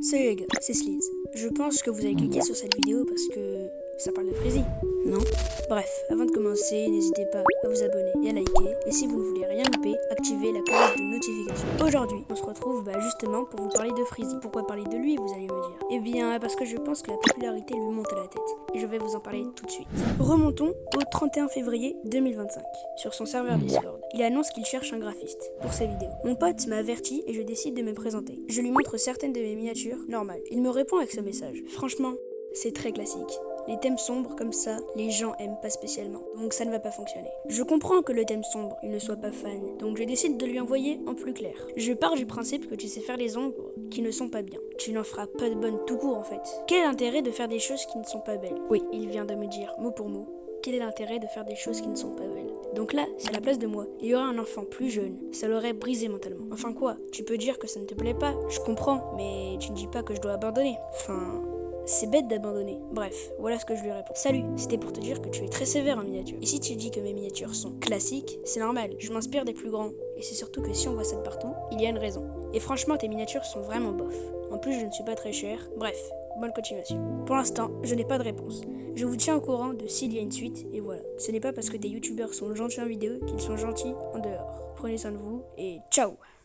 Salut les gars, c'est Sleaze. Je pense que vous avez cliqué sur cette vidéo parce que ça parle de Freezy, non? Bref, avant de commencer, n'hésitez pas à vous abonner et à liker. Et si vous ne voulez rien louper, activez la cloche de notification. Aujourd'hui, on se retrouve justement pour vous parler de Freezy. Pourquoi parler de lui, vous allez me dire? Eh bien, parce que je pense que la popularité lui monte à la tête. Et je vais vous en parler tout de suite. Remontons au 31 février 2025, sur son serveur Discord. Il annonce qu'il cherche un graphiste pour ses vidéos. Mon pote m'a averti et je décide de me présenter. Je lui montre certaines de mes miniatures normales. Il me répond avec ce message. Franchement, c'est très classique. Les thèmes sombres comme ça, les gens aiment pas spécialement, donc ça ne va pas fonctionner. Je comprends que le thème sombre, il ne soit pas fan, donc je décide de lui envoyer en plus clair. Je pars du principe que tu sais faire les ombres qui ne sont pas bien. Tu n'en feras pas de bonnes tout court en fait. Quel est l'intérêt de faire des choses qui ne sont pas belles? Oui, il vient de me dire mot pour mot. Quel est l'intérêt de faire des choses qui ne sont pas belles? Donc là, c'est à la place de moi. Il y aura un enfant plus jeune, ça l'aurait brisé mentalement. Enfin quoi, tu peux dire que ça ne te plaît pas, je comprends, mais tu ne dis pas que je dois abandonner. Enfin, c'est bête d'abandonner. Bref, voilà ce que je lui réponds. Salut, c'était pour te dire que tu es très sévère en miniature. Et si tu dis que mes miniatures sont classiques, c'est normal, je m'inspire des plus grands. Et c'est surtout que si on voit ça de partout, il y a une raison. Et franchement, tes miniatures sont vraiment bof. En plus, je ne suis pas très cher. Bref, bonne continuation. Pour l'instant, je n'ai pas de réponse. Je vous tiens au courant de s'il y a une suite, et voilà. Ce n'est pas parce que des youtubeurs sont gentils en vidéo qu'ils sont gentils en dehors. Prenez soin de vous, et ciao!